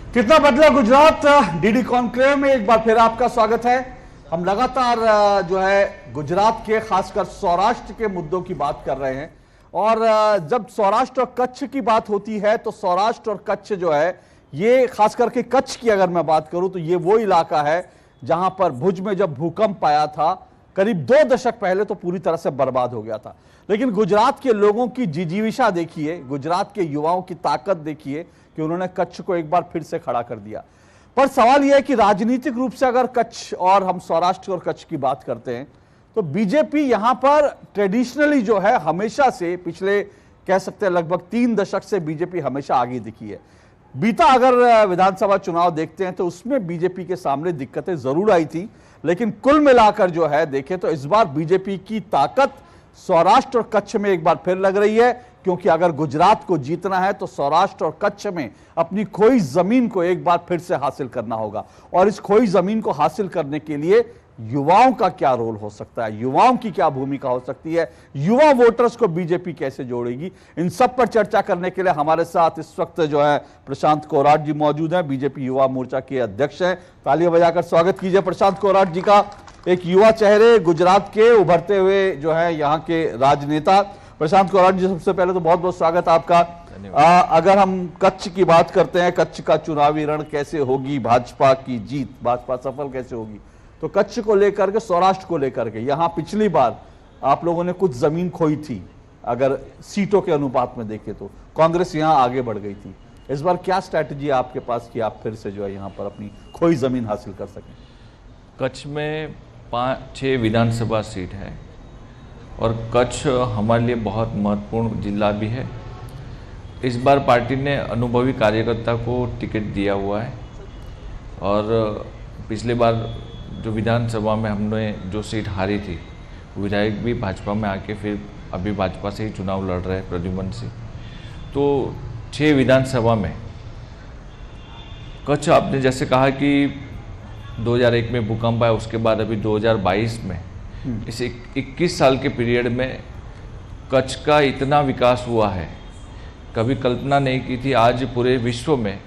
कितना बदला Gujarat. DD conclave में एक बार फिर आपका स्वागत है। हम लगातार जो है गुजरात के खासकर सौराष्ट्र के मुद्दों की बात कर रहे हैं और जब सौराष्ट्र और कच्छ की बात होती है तो सौराष्ट्र और कच्छ जो है ये खास करके कच्छ की अगर मैं बात करूं तो ये वो इलाका है जहां पर भुज में जब भूकंप आया था करीब 2 दशक पहले तो पूरी तरह से बर्बाद हो गया था। लेकिन गुजरात के लोगों की जिजीविषा देखिए, गुजरात के युवाओं की ताकत देखिए कि उन्होंने कच्छ को एक बार फिर से खड़ा कर दिया। पर सवाल यह है कि राजनीतिक रूप से अगर कच्छ और हम सौराष्ट्र और कच्छ की बात करते हैं तो बीजेपी यहां पर ट्रेडिशनली जो है हमेशा से पिछले कह सकते हैं लगभग 3 दशक से बीजेपी हमेशा आगे दिखी है। बीता अगर विधानसभा चुनाव देखते हैं तो उसमें बीजेपी के सामने दिक्कतें जरूर आई थी, लेकिन कुल मिलाकर जो है देखें तो इस बार बीजेपी की ताकत सौराष्ट्र और कच्छ में एक बार फिर लग रही है, क्योंकि अगर गुजरात को जीतना है तो सौराष्ट्र और कच्छ में अपनी खोई जमीन को एक बार फिर से हासिल करना होगा। और इस खोई जमीन को हासिल करने के लिए युवाओं का क्या रोल हो सकता है, युवाओं की क्या भूमिका हो सकती है, युवा वोटर्स को बीजेपी कैसे जोड़ेगी, इन सब पर चर्चा करने के लिए हमारे साथ इस वक्त जो है प्रशांत कोराट जी मौजूद हैं। बीजेपी युवा मोर्चा के अध्यक्ष हैं। तालियां बजाकर स्वागत कीजिए प्रशांत कोराट जी का। एक युवा चेहरे, गुजरात के उभरते हुए जो है यहाँ के राजनेता। प्रशांत कोराट जी, सबसे पहले तो बहुत बहुत स्वागत आपका। अगर हम कच्छ की बात करते हैं, कच्छ का चुनावी रण कैसे होगी, भाजपा की जीत, भाजपा सफल कैसे होगी, तो कच्छ को लेकर के, सौराष्ट्र को लेकर के यहां पिछली बार आप लोगों ने कुछ जमीन खोई थी, अगर सीटों के अनुपात में देखें तो कांग्रेस यहां आगे बढ़ गई थी। इस बार क्या स्ट्रैटेजी है आपके पास कि आप फिर से जो है यहां पर अपनी खोई जमीन हासिल कर सकें? कच्छ में 5-6 विधानसभा सीट है और कच्छ हमारे लिए बहुत महत्वपूर्ण जिला भी है। इस बार पार्टी ने अनुभवी कार्यकर्ता को टिकट दिया हुआ है और पिछले बार जो विधानसभा में हमने जो सीट हारी थी, विधायक भी भाजपा में आके फिर अभी भाजपा से ही चुनाव लड़ रहे हैं प्रद्युमन सिंह। तो 6 विधानसभा में कच्छ, आपने जैसे कहा कि 2001 में भूकंप आया, उसके बाद अभी 2022 में इस 21 साल के पीरियड में कच्छ का इतना विकास हुआ है, कभी कल्पना नहीं की थी। आज पूरे विश्व में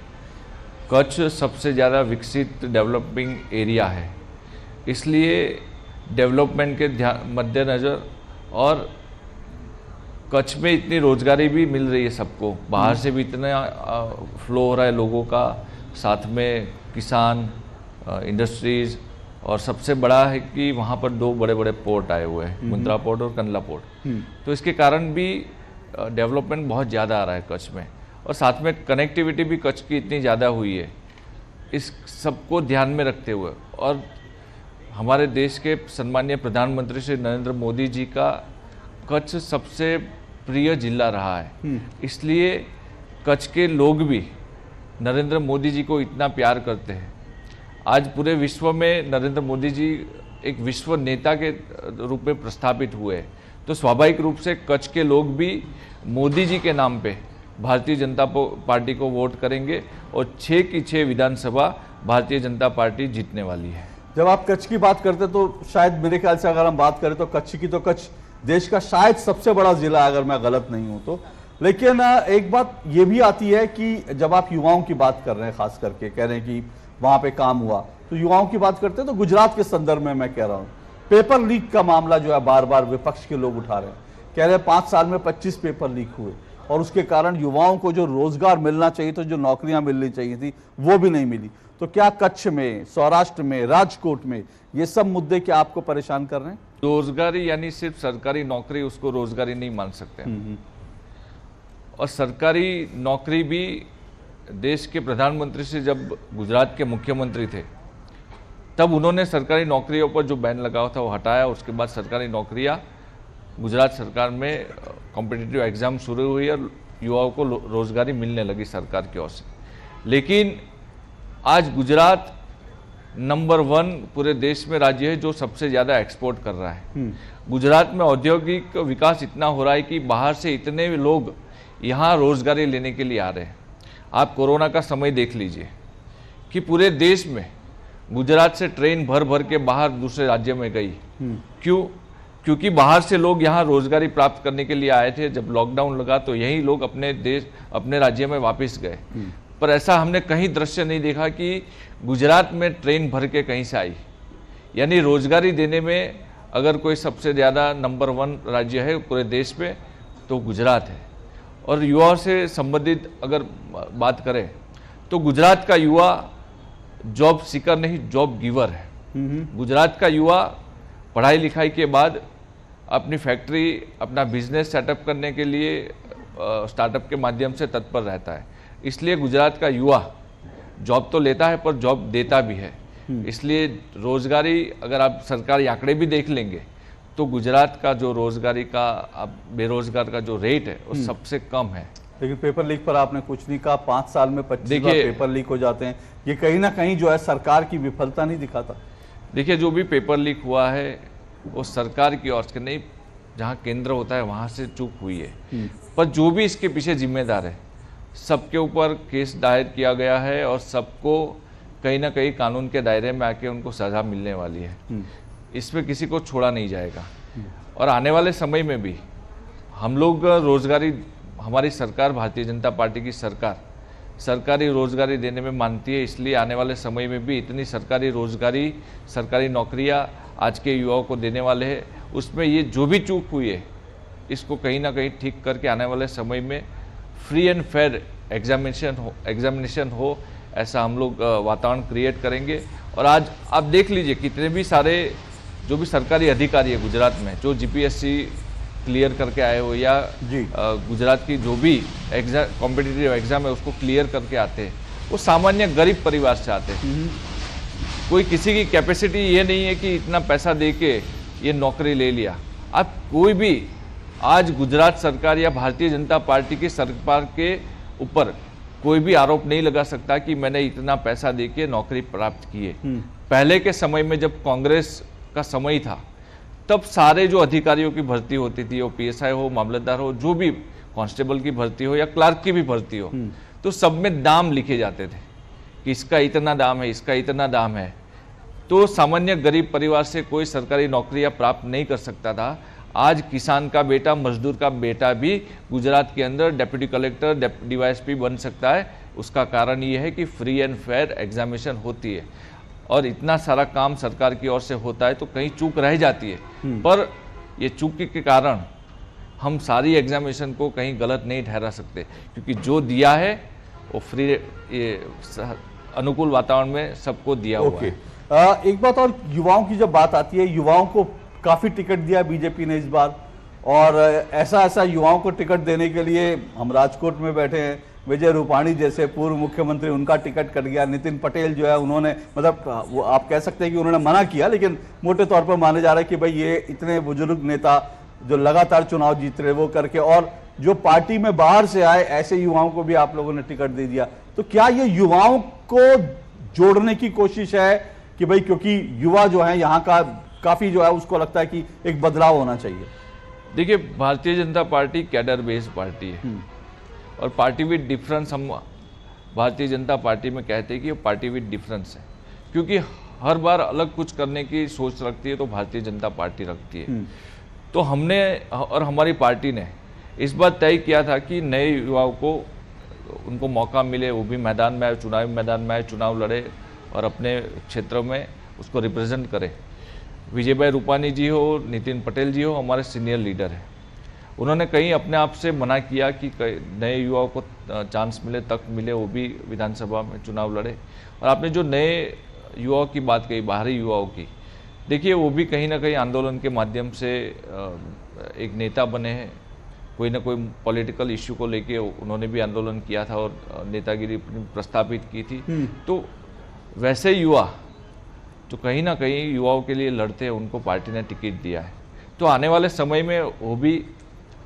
कच्छ सबसे ज़्यादा विकसित डेवलपिंग एरिया है। इसलिए डेवलपमेंट के मद्देनज़र और कच्छ में इतनी रोजगारी भी मिल रही है सबको, बाहर से भी इतना फ्लो हो रहा है लोगों का, साथ में किसान, इंडस्ट्रीज़, और सबसे बड़ा है कि वहाँ पर 2 बड़े बड़े पोर्ट आए हुए हैं, मुंद्रा पोर्ट और कंडला पोर्ट। तो इसके कारण भी डेवलपमेंट बहुत ज़्यादा आ रहा है कच्छ में, और साथ में कनेक्टिविटी भी कच्छ की इतनी ज़्यादा हुई है। इस सबको ध्यान में रखते हुए और हमारे देश के सम्मानीय प्रधानमंत्री श्री नरेंद्र मोदी जी का कच्छ सबसे प्रिय जिला रहा है, इसलिए कच्छ के लोग भी नरेंद्र मोदी जी को इतना प्यार करते हैं। आज पूरे विश्व में नरेंद्र मोदी जी एक विश्व नेता के रूप में प्रस्थापित हुए हैं, तो स्वाभाविक रूप से कच्छ के लोग भी मोदी जी के नाम पे भारतीय जनता पार्टी को वोट करेंगे और 6 की 6 विधानसभा भारतीय जनता पार्टी जीतने वाली है। जब आप कच्छ की बात करते तो शायद मेरे ख्याल से अगर हम बात करें तो कच्छ की, तो कच्छ देश का शायद सबसे बड़ा जिला, अगर मैं गलत नहीं हूं तो। लेकिन एक बात ये भी आती है कि जब आप युवाओं की बात कर रहे हैं, खास करके कह रहे हैं कि वहां पे काम हुआ, तो युवाओं की बात करते हैं तो गुजरात के संदर्भ में मैं कह रहा हूं, पेपर लीक का मामला जो है बार बार विपक्ष के लोग उठा रहे हैं, कह रहे हैं 5 साल में 25 पेपर लीक हुए और उसके कारण युवाओं को जो रोजगार मिलना चाहिए था, जो नौकरियां मिलनी चाहिए थी, वो भी नहीं मिली। तो क्या कच्छ में, सौराष्ट्र में, राजकोट में ये सब मुद्दे क्या आपको परेशान कर रहे हैं? रोजगारी यानी सिर्फ सरकारी नौकरी, उसको रोजगारी नहीं मान सकते। और सरकारी नौकरी भी देश के प्रधानमंत्री से जब गुजरात के मुख्यमंत्री थे तब उन्होंने सरकारी नौकरियों पर जो बैन लगा था वो हटाया। उसके बाद सरकारी नौकरियां गुजरात सरकार में कॉम्पिटिटिव एग्ज़ाम शुरू हुई और युवाओं को रोजगारी मिलने लगी सरकार की ओर से। लेकिन आज गुजरात नंबर 1 पूरे देश में राज्य है जो सबसे ज़्यादा एक्सपोर्ट कर रहा है। गुजरात में औद्योगिक विकास इतना हो रहा है कि बाहर से इतने लोग यहाँ रोजगारी लेने के लिए आ रहे हैं। आप कोरोना का समय देख लीजिए कि पूरे देश में गुजरात से ट्रेन भर भर के बाहर दूसरे राज्य में गई। क्यों? क्योंकि बाहर से लोग यहाँ रोजगारी प्राप्त करने के लिए आए थे। जब लॉकडाउन लगा तो यही लोग अपने राज्य में वापस गए। पर ऐसा हमने कहीं दृश्य नहीं देखा कि गुजरात में ट्रेन भर के कहीं से आई। यानी रोजगारी देने में अगर कोई सबसे ज़्यादा नंबर 1 राज्य है पूरे देश में तो गुजरात है। और युवाओं से संबंधित अगर बात करें तो गुजरात का युवा जॉब सीकर नहीं, जॉब गिवर है। गुजरात का युवा पढ़ाई लिखाई के बाद अपनी फैक्ट्री, अपना बिजनेस सेटअप करने के लिए स्टार्टअप के माध्यम से तत्पर रहता है। इसलिए गुजरात का युवा जॉब तो लेता है पर जॉब देता भी है। इसलिए रोजगारी, अगर आप सरकारी आंकड़े भी देख लेंगे तो गुजरात का जो रोजगारी का, अब बेरोजगार का जो रेट है वो सबसे कम है। लेकिन पेपर लीक पर आपने कुछ नहीं कहा। 5 साल में 25 बार पेपर लीक हो जाते हैं। ये कहीं ना कहीं जो है सरकार की विफलता नहीं दिखाता? देखिए, जो भी पेपर लीक हुआ है वो सरकार की ओर से नहीं, जहाँ केंद्र होता है वहाँ से चूक हुई है। पर जो भी इसके पीछे जिम्मेदार है सबके ऊपर केस दायर किया गया है और सबको कहीं ना कहीं कानून के दायरे में आके उनको सजा मिलने वाली है। इसमें किसी को छोड़ा नहीं जाएगा। और आने वाले समय में भी हम लोग रोजगारी, हमारी सरकार, भारतीय जनता पार्टी की सरकार सरकारी रोजगारी देने में मानती है। इसलिए आने वाले समय में भी इतनी सरकारी रोजगारी, सरकारी नौकरियां आज के युवाओं को देने वाले हैं। उसमें ये जो भी चूक हुई है इसको कहीं ना कहीं ठीक करके आने वाले समय में फ्री एंड फेयर एग्जामिनेशन हो, ऐसा हम लोग वातावरण क्रिएट करेंगे। और आज आप देख लीजिए कितने भी सारे जो भी सरकारी अधिकारी है गुजरात में, जो जीपीएससी क्लियर करके आए हो या गुजरात की जो भी कॉम्पिटिटिव एग्जाम है उसको क्लियर करके आते हैं, वो सामान्य गरीब परिवार से आते हैं। कोई किसी की कैपेसिटी ये नहीं है कि इतना पैसा दे के ये नौकरी ले लिया। अब कोई भी आज गुजरात सरकार या भारतीय जनता पार्टी की सरकार के ऊपर कोई भी आरोप नहीं लगा सकता कि मैंने इतना पैसा दे के नौकरी प्राप्त की है। पहले के समय में जब कांग्रेस का समय था तब सारे जो अधिकारियों की भर्ती होती थी, वो पीएसआई हो, मामलतदार हो, जो भी कांस्टेबल की भर्ती हो या क्लार्क की भी भर्ती हो, तो सब में दाम लिखे जाते थे कि इसका इतना दाम है, इसका इतना दाम है। तो सामान्य गरीब परिवार से कोई सरकारी नौकरियां प्राप्त नहीं कर सकता था। आज किसान का बेटा, मजदूर का बेटा भी गुजरात के अंदर डिप्टी कलेक्टर, डीवाईएसपी बन सकता है। उसका कारण ये है कि फ्री एंड फेयर एग्जामिनेशन होती है और इतना सारा काम सरकार की ओर से होता है तो कहीं चूक रह जाती है। पर ये चूक के कारण हम सारी एग्जामिनेशन को कहीं गलत नहीं ठहरा सकते, क्योंकि जो दिया है वो फ्री, ये अनुकूल वातावरण में सबको दिया हुआ है। एक बात और, युवाओं की जब बात आती है, युवाओं को काफी टिकट दिया बीजेपी ने इस बार, और ऐसा युवाओं को टिकट देने के लिए हम राजकोट में बैठे हैं, विजय रूपाणी जैसे पूर्व मुख्यमंत्री, उनका टिकट कट गया। नितिन पटेल जो है उन्होंने, मतलब वो आप कह सकते हैं कि उन्होंने मना किया, लेकिन मोटे तौर पर माने जा रहा है कि भाई ये इतने बुजुर्ग नेता जो लगातार चुनाव जीत रहे वो करके, और जो पार्टी में बाहर से आए ऐसे युवाओं को भी आप लोगों ने टिकट दे दिया। तो क्या ये युवाओं को जोड़ने की कोशिश है कि भाई, क्योंकि युवा जो है यहाँ का काफी जो है उसको लगता है कि एक बदलाव होना चाहिए? देखिए, Bharatiya Janata party cadre based party है और पार्टी विद डिफरेंस, हम भारतीय जनता पार्टी में कहते हैं कि पार्टी विद डिफरेंस है, क्योंकि हर बार अलग कुछ करने की सोच रखती है तो भारतीय जनता पार्टी रखती है। तो हमने और हमारी पार्टी ने इस बात तय किया था कि नए युवाओं को उनको मौका मिले, वो भी मैदान में आए, चुनावी मैदान में आए, चुनाव लड़े और अपने क्षेत्रों में उसको रिप्रेजेंट करे। विजय भाई रूपाणी जी हो, नितिन पटेल जी हो, हमारे सीनियर लीडर हैं। उन्होंने कहीं अपने आप से मना किया कि नए युवाओं को चांस मिले, तक मिले, वो भी विधानसभा में चुनाव लड़े। और आपने जो नए युवाओं की बात कही, बाहरी युवाओं की, देखिए वो भी कहीं ना कहीं आंदोलन के माध्यम से एक नेता बने हैं। कोई ना कोई पॉलिटिकल इश्यू को लेके उन्होंने भी आंदोलन किया था और नेतागिरी प्रस्थापित की थी। तो वैसे युवा तो कहीं ना कहीं युवाओं के लिए लड़ते हैं, उनको पार्टी ने टिकट दिया है। तो आने वाले समय में वो भी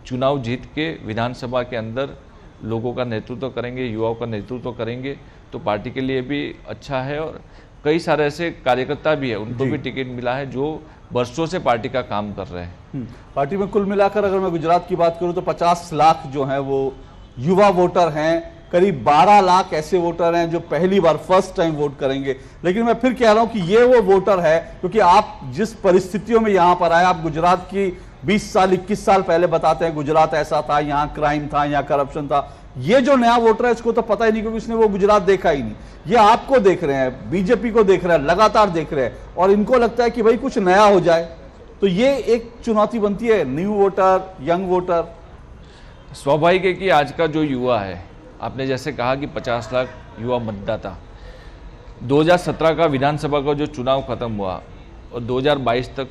चुनाव जीत के विधानसभा के अंदर लोगों का नेतृत्व करेंगे, युवाओं का नेतृत्व करेंगे, तो पार्टी के लिए भी अच्छा है। और कई सारे ऐसे कार्यकर्ता भी है, उनको भी टिकट मिला है जो वर्षों से पार्टी का काम कर रहे हैं। पार्टी में कुल मिलाकर अगर मैं गुजरात की बात करूं तो 50 लाख जो है वो युवा वोटर हैं, करीब 12 लाख ऐसे वोटर हैं जो पहली बार फर्स्ट टाइम वोट करेंगे। लेकिन मैं फिर कह रहा हूं कि ये वो वोटर है, क्योंकि आप जिस परिस्थितियों में यहां पर आए, आप गुजरात की 20 साल 21 साल पहले बताते हैं गुजरात ऐसा था, यहाँ क्राइम था, यहाँ करप्शन था। ये जो नया वोटर है इसको तो पता ही नहीं, क्योंकि उसने वो गुजरात देखा ही नहीं। ये आपको देख रहे हैं, बीजेपी को देख रहे हैं, लगातार देख रहे हैं, और इनको लगता है कि भाई कुछ नया हो जाए। तो ये एक चुनौती बनती है, न्यू वोटर, यंग वोटर। स्वाभाविक है कि आज का जो युवा है, आपने जैसे कहा कि 50 लाख युवा मतदाता, 2017 का विधानसभा का जो चुनाव खत्म हुआ और 2022 तक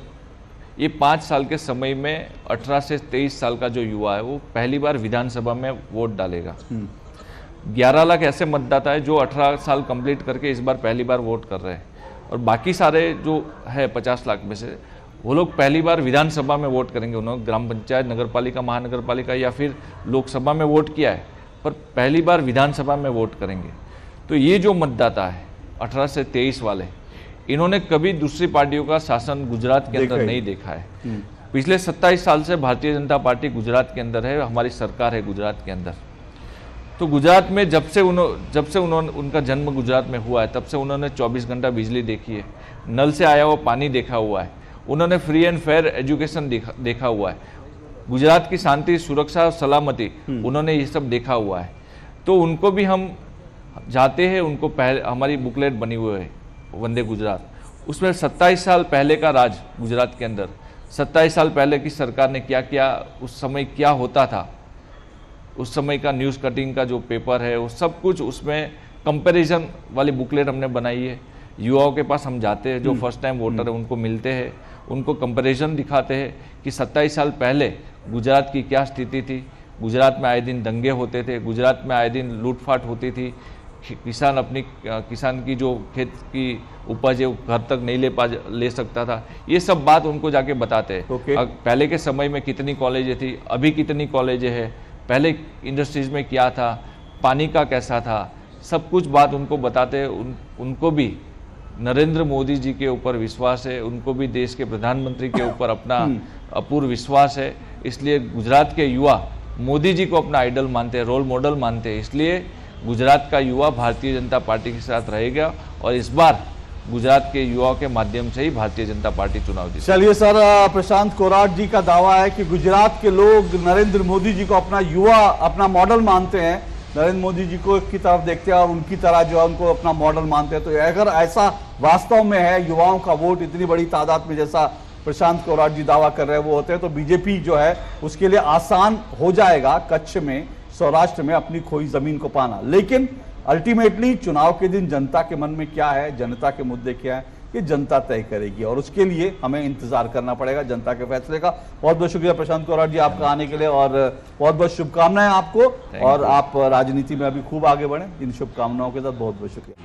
ये 5 साल के समय में 18 से 23 साल का जो युवा है वो पहली बार विधानसभा में वोट डालेगा। 11 लाख ऐसे मतदाता है जो 18 साल कंप्लीट करके इस बार पहली बार वोट कर रहे हैं, और बाकी सारे जो है 50 लाख में से वो लोग पहली बार विधानसभा में वोट करेंगे। उन्होंने ग्राम पंचायत, नगर पालिका, महानगर पालिका या फिर लोकसभा में वोट किया है, पर पहली बार विधानसभा में वोट करेंगे। तो ये जो मतदाता है 18 से 23 वाले, इन्होंने कभी दूसरी पार्टियों का शासन गुजरात के अंदर नहीं देखा है। पिछले 27 साल से भारतीय जनता पार्टी गुजरात के अंदर है, हमारी सरकार है गुजरात के अंदर। तो गुजरात में जब से उनका जन्म गुजरात में हुआ है, तब से उन्होंने 24 घंटा बिजली देखी है, नल से आया हुआ पानी देखा हुआ है, उन्होंने फ्री एंड फेयर एजुकेशन देखा हुआ है, गुजरात की शांति, सुरक्षा और सलामती उन्होंने ये सब देखा हुआ है। तो उनको भी हम जाते हैं, उनको पहले हमारी बुकलेट बनी हुई है वंदे गुजरात, उसमें 27 साल पहले का राज गुजरात के अंदर, 27 साल पहले की सरकार ने क्या किया, उस समय क्या होता था, उस समय का न्यूज़ कटिंग का जो पेपर है वो सब कुछ उसमें कंपैरिजन वाली बुकलेट हमने बनाई है। युवाओं के पास हम जाते हैं, जो फर्स्ट टाइम वोटर है उनको मिलते हैं, उनको कंपैरिजन दिखाते हैं कि 27 साल पहले गुजरात की क्या स्थिति थी। गुजरात में आए दिन दंगे होते थे, गुजरात में आए दिन लूटपाट होती थी, किसान की जो खेत की उपज है वो घर तक नहीं ले सकता था। ये सब बात उनको जाके बताते हैं। पहले के समय में कितनी कॉलेजें थी, अभी कितनी कॉलेजें हैं, पहले इंडस्ट्रीज में क्या था, पानी का कैसा था, सब कुछ बात उनको बताते हैं। उनको भी नरेंद्र मोदी जी के ऊपर विश्वास है, उनको भी देश के प्रधानमंत्री के ऊपर अपना अपूर्व विश्वास है। इसलिए गुजरात के युवा मोदी जी को अपना आइडल मानते हैं, रोल मॉडल मानते हैं। इसलिए गुजरात का युवा भारतीय जनता पार्टी के साथ रहेगा, और इस बार गुजरात के युवाओं के माध्यम से ही भारतीय जनता पार्टी चुनाव जीतेगी। चलिए सर, प्रशांत कोराट जी का दावा है कि गुजरात के लोग नरेंद्र मोदी जी को अपना युवा, अपना मॉडल मानते हैं, नरेंद्र मोदी जी को की तरफ देखते हैं और उनकी तरह जो है उनको अपना मॉडल मानते हैं। तो अगर ऐसा वास्तव में है, युवाओं का वोट इतनी बड़ी तादाद में जैसा प्रशांत कोराट जी दावा कर रहे हैं वो होते हैं, तो बीजेपी जो है उसके लिए आसान हो जाएगा कच्छ में, सौराष्ट्र में अपनी खोई जमीन को पाना। लेकिन अल्टीमेटली चुनाव के दिन जनता के मन में क्या है, जनता के मुद्दे क्या है, ये जनता तय करेगी, और उसके लिए हमें इंतजार करना पड़ेगा जनता के फैसले का। बहुत बहुत शुक्रिया प्रशांत कोराट जी आपका आने के लिए, और बहुत बहुत शुभकामनाएं आपको, और आप राजनीति में अभी खूब आगे बढ़ें। इन शुभकामनाओं के साथ बहुत बहुत शुक्रिया।